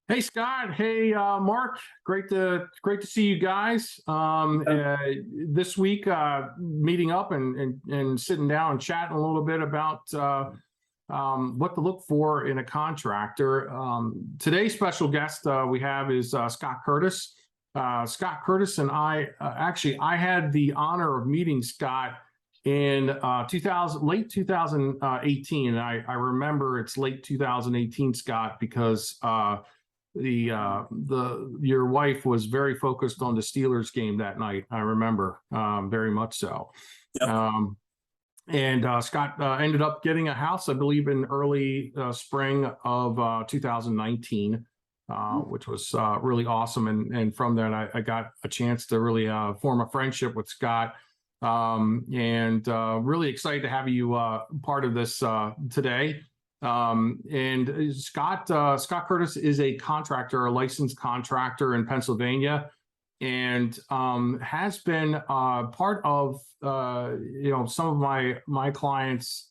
Hey Scott, hey Mark, great to see you guys. This week, meeting up and sitting down and chatting a little bit about what to look for in a contractor. Today's special guest we have is Scott Curtis. Scott Curtis and I had the honor of meeting Scott in late 2018. And I remember it's late 2018, Scott, because your wife was very focused on the Steelers game that night. I remember very much so. Yep. And Scott ended up getting a house, I believe, in early spring of 2019, which was really awesome. And from there, I got a chance to really form a friendship with Scott. And really excited to have you part of this today. And Scott Curtis is a contractor, a licensed contractor in Pennsylvania, and has been part of some of my clients'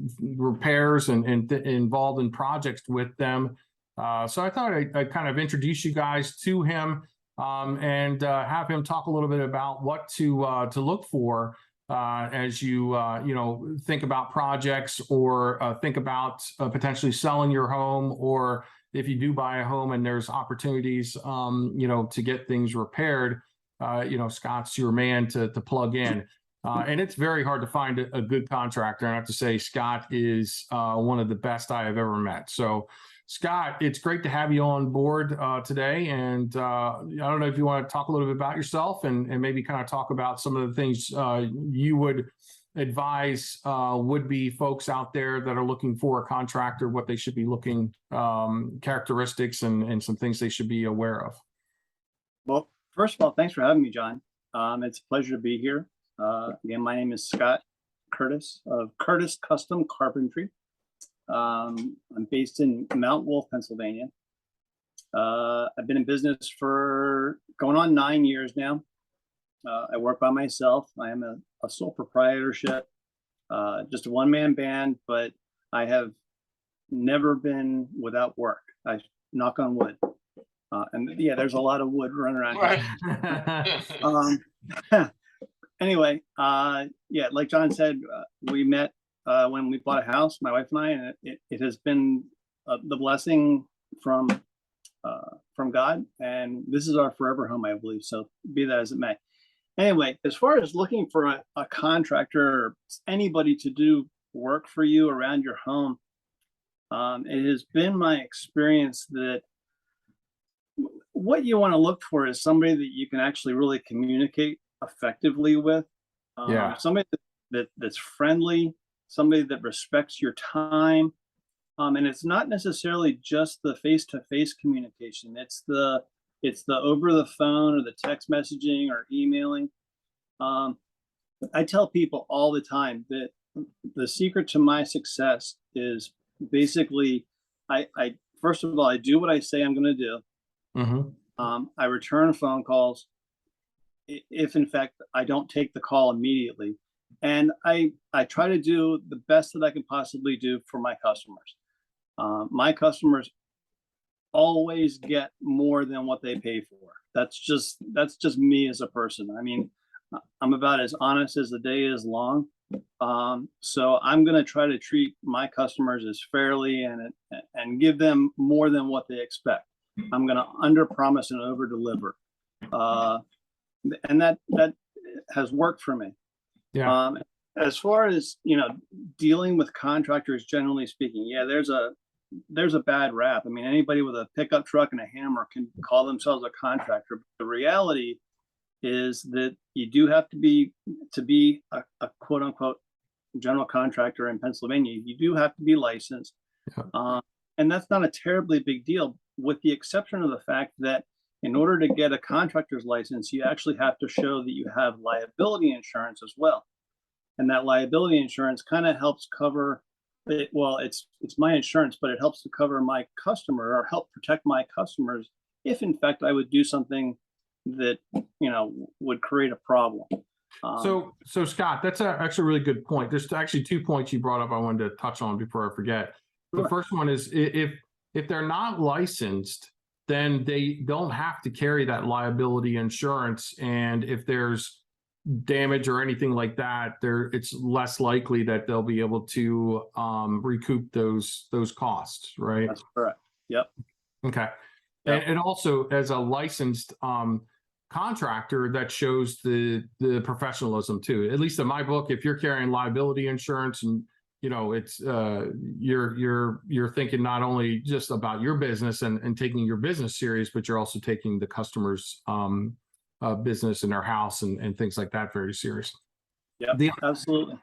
repairs and involved in projects with them. So I thought I'd kind of introduce you guys to him and have him talk a little bit about what to look for as you think about projects or think about potentially selling your home, or if you do buy a home and there's opportunities to get things repaired, Scott's your man to plug in. And it's very hard to find a good contractor. And I have to say, Scott is one of the best I have ever met. So Scott, it's great to have you on board today. And I don't know if you want to talk a little bit about yourself and maybe kind of talk about some of the things you would advise would-be folks out there that are looking for a contractor, what they should be looking, characteristics and some things they should be aware of. Well, first of all, thanks for having me, John. It's a pleasure to be here. Again, my name is Scott Curtis of Curtis Custom Carpentry. I'm based in Mount Wolf, Pennsylvania. I've been in business for going on 9 years now. I work by myself. I am a sole proprietorship, just a one-man band, but I have never been without work. I knock on wood. And yeah, there's a lot of wood running around here. Anyway, yeah, like John said, we met when we bought a house, my wife and I, and it has been the blessing from God, and this is our forever home, I believe. So be that as it may. Anyway, as far as looking for a contractor or anybody to do work for you around your home, it has been my experience that what you want to look for is somebody that you can actually really communicate effectively with. Somebody that's friendly, somebody that respects your time. And it's not necessarily just the face-to-face communication. It's the over the phone or the text messaging or emailing. I tell people all the time that the secret to my success is basically, I first of all, I do what I say I'm going to do. Mm-hmm. I return phone calls if in fact I don't take the call immediately. And I try to do the best that I can possibly do for my customers. My customers always get more than what they pay for. That's just me as a person. I mean, I'm about as honest as the day is long. So I'm going to try to treat my customers as fairly and give them more than what they expect. I'm going to under promise and over deliver. And that has worked for me. Yeah. As far as dealing with contractors, generally speaking, yeah, there's a bad rap. I mean, anybody with a pickup truck and a hammer can call themselves a contractor. But the reality is that you do have to be a quote unquote general contractor in Pennsylvania. You do have to be licensed, and that's not a terribly big deal, with the exception of the fact that in order to get a contractor's license, you actually have to show that you have liability insurance as well. And that liability insurance kind of helps cover it. Well, it's my insurance, but it helps to cover my customer or help protect my customers if in fact I would do something that, would create a problem. So Scott, that's actually a really good point. There's actually 2 points you brought up I wanted to touch on before I forget. The first one is if If they're not licensed, then they don't have to carry that liability insurance. And if there's damage or anything like that, it's less likely that they'll be able to recoup those costs, right? That's correct. Yep. Okay. Yep. And also as a licensed contractor, that shows the professionalism too. At least in my book, if you're carrying liability insurance and it's you're thinking not only just about your business and taking your business serious, but you're also taking the customer's business in their house and things like that very serious. Yeah, absolutely.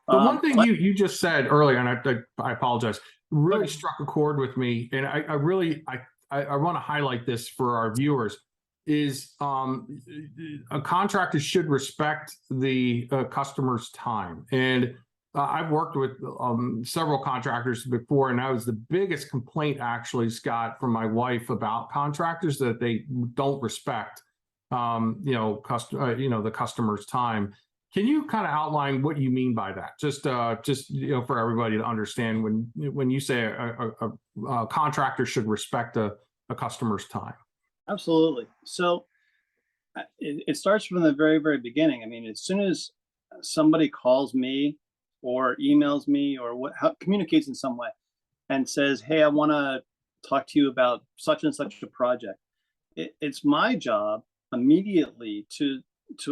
The one thing you just said earlier, and I apologize, really struck a chord with me, and I really want to highlight this for our viewers, is a contractor should respect the customer's time. And I've worked with several contractors before, and that was the biggest complaint, actually, Scott, from my wife about contractors, that they don't respect, the customer's time. Can you kind of outline what you mean by that? Just for everybody to understand when you say a contractor should respect a customer's time. Absolutely. So it starts from the very, very beginning. I mean, as soon as somebody calls me or emails me or communicates in some way and says, "Hey, I want to talk to you about such and such a project," it's my job immediately to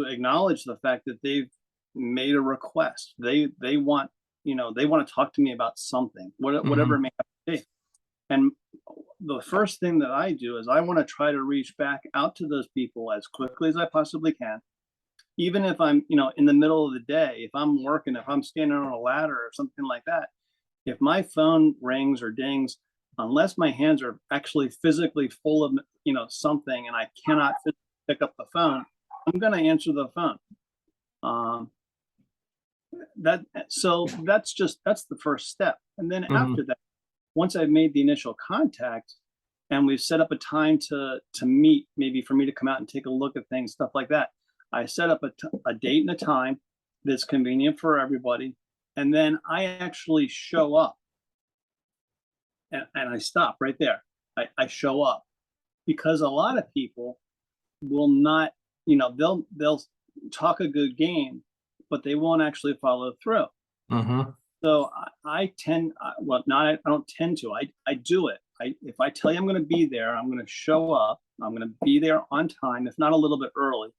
acknowledge the fact that they've made a request. They want to talk to me about something, whatever it may be. And the first thing that I do is I want to try to reach back out to those people as quickly as I possibly can. Even if I'm, in the middle of the day, if I'm working, if I'm standing on a ladder or something like that, if my phone rings or dings, unless my hands are actually physically full of, something and I cannot pick up the phone, I'm going to answer the phone. That's the first step. And then after that, once I've made the initial contact and we've set up a time to meet, maybe for me to come out and take a look at things, stuff like that, I set up a date and a time that's convenient for everybody. And then I actually show up and I stop right there. I show up, because a lot of people will not, they'll talk a good game, but they won't actually follow through. So I don't tend to, I do it. If I tell you I'm going to be there, I'm going to show up. I'm going to be there on time, if not a little bit early.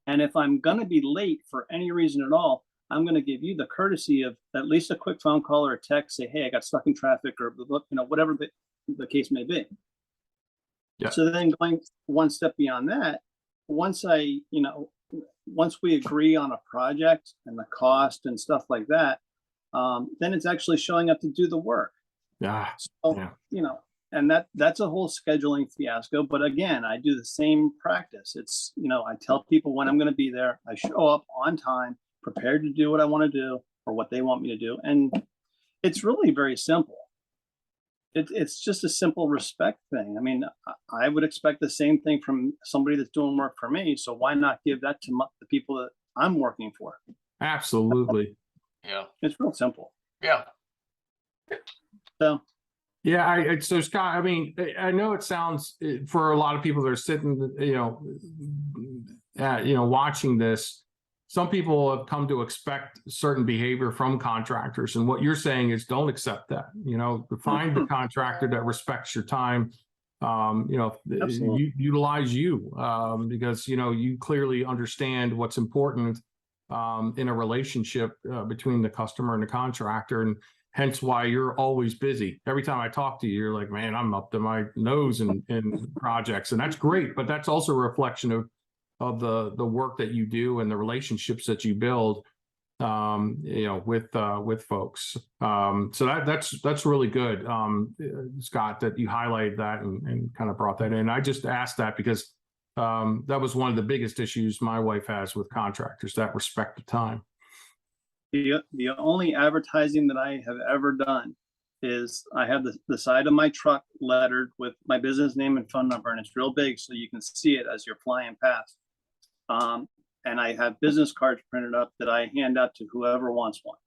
And if I'm going to be late for any reason at all, I'm going to give you the courtesy of at least a quick phone call or a text, say, "Hey, I got stuck in traffic," or whatever the case may be. Yeah. So then going one step beyond that, once we agree on a project and the cost and stuff like that, then it's actually showing up to do the work. Yeah. So, and that's a whole scheduling fiasco. But again, I do the same practice. It's, I tell people when I'm going to be there. I show up on time, prepared to do what I want to do or what they want me to do. And it's really very simple. It's just a simple respect thing. I mean, I would expect the same thing from somebody that's doing work for me. So why not give that to the people that I'm working for? Absolutely. Yeah. It's real simple. Yeah. So. Yeah, so Scott, I mean, I know it sounds, for a lot of people that are sitting, watching this, some people have come to expect certain behavior from contractors, and what you're saying is don't accept that. Find the contractor that respects your time. Utilize you, because you clearly understand what's important in a relationship between the customer and the contractor, and hence why you're always busy. Every time I talk to you, you're like, "Man, I'm up to my nose in projects," and that's great. But that's also a reflection of the work that you do and the relationships that you build, with folks. So that's really good, Scott, that you highlighted that and kind of brought that in. I just asked that because that was one of the biggest issues my wife has with contractors, that respect of time. The only advertising that I have ever done is I have the side of my truck lettered with my business name and phone number, and it's real big so you can see it as you're flying past. And I have business cards printed up that I hand out to whoever wants one.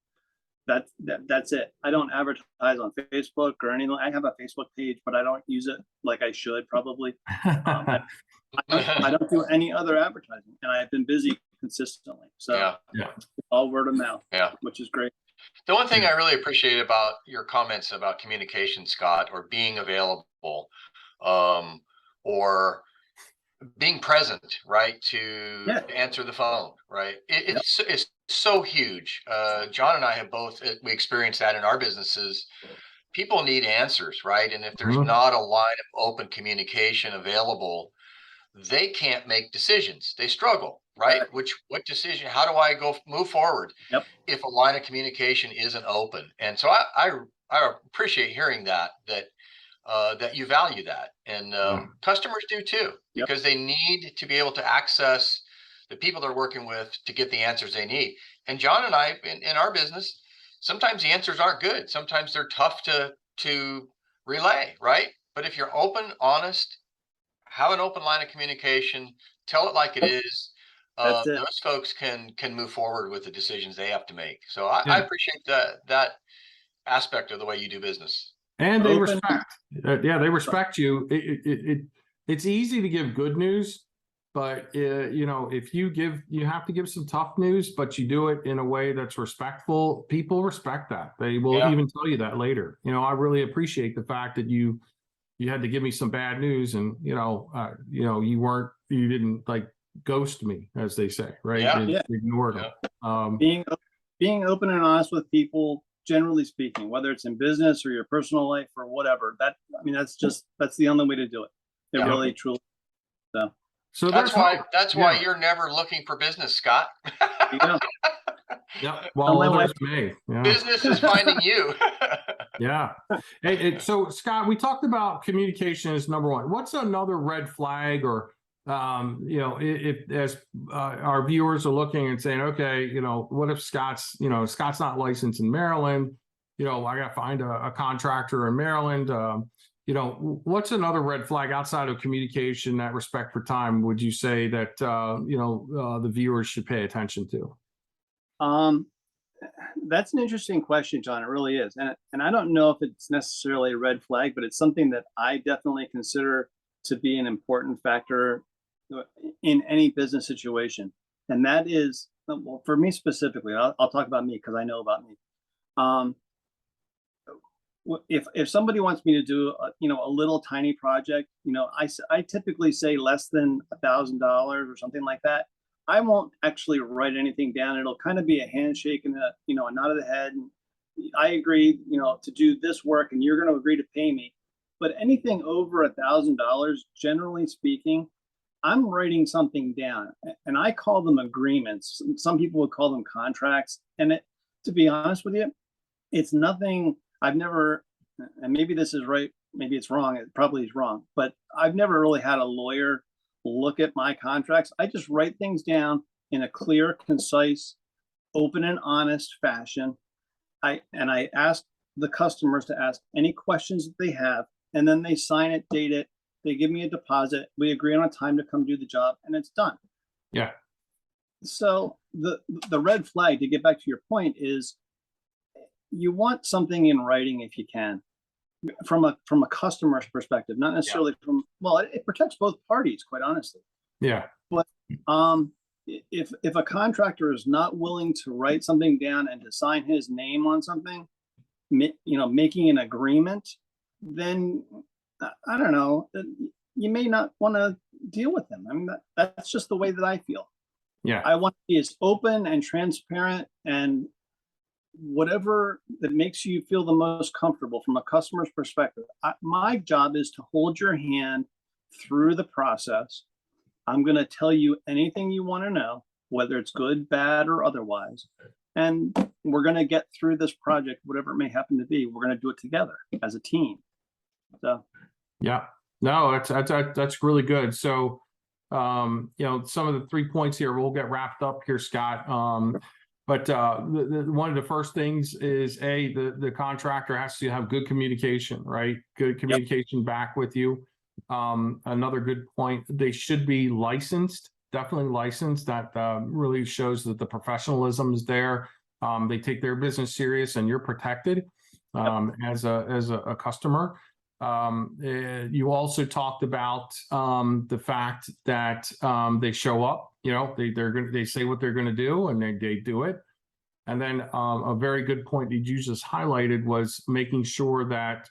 that's it. I don't advertise on Facebook or anything. I have a Facebook page, but I don't use it like I should probably. I don't do any other advertising, and I've been busy consistently. So Yeah. Yeah. it's all word of mouth, Yeah. which is great. The one thing I really appreciate about your comments about communication, Scott, or being available, or being present, right, to Yeah. answer the phone, right? It's so huge. John and I have both, we experienced that in our businesses. People need answers, right? And if there's Mhm. not a line of open communication available, they can't make decisions. They struggle, right? Right. What decision? How do I go move forward? Yep. If a line of communication isn't open? And so I appreciate hearing that you value that, and customers do too, Yep. because they need to be able to access the people they're working with to get the answers they need. And John and I, in our business, sometimes the answers aren't good. Sometimes they're tough to relay, right? But if you're open, honest, have an open line of communication, tell it like it is. That's it. Those folks can move forward with the decisions they have to make. So I Yeah. appreciate that aspect of the way you do business. And they Open. respect. Yeah, they respect you. It's easy to give good news, but you know, if you have to give some tough news, but you do it in a way that's respectful. People respect that. They will Yeah. even tell you that later. You know, I really appreciate the fact that you had to give me some bad news, and you didn't like ghost me, as they say, right? Yeah. And Yeah. ignored them. Being open and honest with people, generally speaking, whether it's in business or your personal life or whatever, that's the only way to do it. It Yeah. really, truly. So That's there's why Yeah. you're never looking for business, Scott. You know, Yeah. Well, my others wife- may. Yeah. Business is finding you. Yeah. So Scott, we talked about communication as number one. What's another red flag, or if as our viewers are looking and saying, okay, what if Scott's not licensed in Maryland? I got to find a contractor in Maryland. What's another red flag outside of communication, that respect for time, would you say that the viewers should pay attention to? That's an interesting question, John. It really is, and I don't know if it's necessarily a red flag, but it's something that I definitely consider to be an important factor in any business situation. And that is, well, for me specifically, I'll talk about me because I know about me. If somebody wants me to do a little tiny project, I typically say less than $1,000 or something like that. I won't actually write anything down. It'll kind of be a handshake and a nod of the head. And I agree, to do this work, and you're going to agree to pay me. But anything over $1,000, generally speaking, I'm writing something down, and I call them agreements. Some people would call them contracts. And to be honest with you, it's nothing. I've never, and maybe this is right, maybe it's wrong. It probably is wrong, but I've never really had a lawyer look at my contracts. I just write things down in a clear, concise, open and honest fashion. I ask the customers to ask any questions that they have, and then they sign it, date it, they give me a deposit, we agree on a time to come do the job, and it's done. Yeah. So the red flag, to get back to your point, is you want something in writing if you can, from a customer's perspective, not necessarily it protects both parties, quite honestly. Yeah. But if a contractor is not willing to write something down and to sign his name on something, making an agreement, then I don't know, you may not want to deal with them. I mean, that's just the way that I feel. Yeah. I want to be as open and transparent and whatever that makes you feel the most comfortable from a customer's perspective. My job is to hold your hand through the process. I'm going to tell you anything you want to know, whether it's good, bad, or otherwise. And we're going to get through this project, whatever it may happen to be. We're going to do it together as a team. So, yeah, no, that's really good. So, some of the 3 points here, we'll get wrapped up here, Scott. But one of the first things is the contractor has to have good communication, right? Good communication back with you. Another good point, they should be licensed, definitely licensed. That really shows that the professionalism is there. They take their business serious, and you're protected as a customer. You also talked about the fact that they show up. They say what they're going to do, and they do it. And then a very good point that you just highlighted was making sure that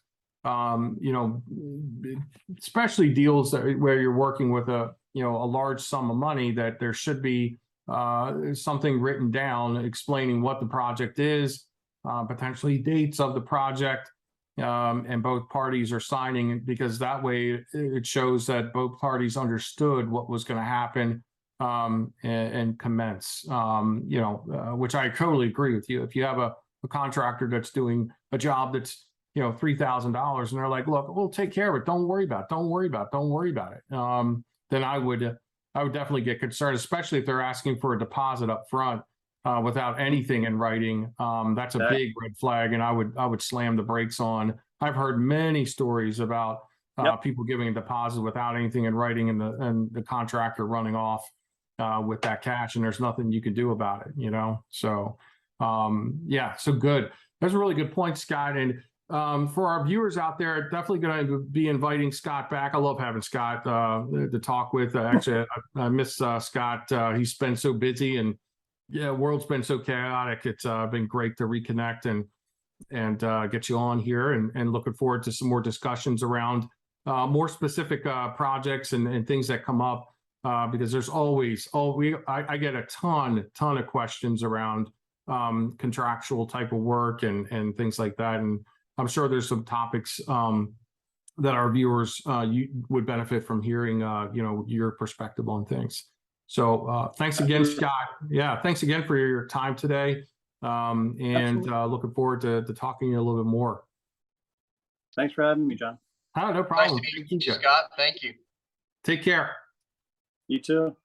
especially deals where you're working with a large sum of money, that there should be something written down explaining what the project is, potentially dates of the project, and both parties are signing, because that way it shows that both parties understood what was going to happen and commence. Which I totally agree with you. If you have a contractor that's doing a job that's $3,000 and they're like, look, we'll take care of it, don't worry about it, then I would definitely get concerned, especially if they're asking for a deposit up front without anything in writing. That's a big red flag, and I would slam the brakes on. I've heard many stories about people giving a deposit without anything in writing, and the contractor running off with that cash, and there's nothing you can do about it. So so good. That's a really good point, Scott. And for our viewers out there, definitely going to be inviting Scott back. I love having Scott to talk with. Actually, I miss Scott. He's been so busy, and world's been so chaotic. It's been great to reconnect and get you on here, and looking forward to some more discussions around more specific projects and things that come up, because there's always I get a ton of questions around contractual type of work and things like that, and I'm sure there's some topics that our viewers would benefit from hearing your perspective on things. So thanks again, Scott. Yeah, thanks again for your time today, and looking forward to talking to you a little bit more. Thanks for having me, John. Oh, no problem. Nice to meet you, Scott. Thank you. Take care. You too.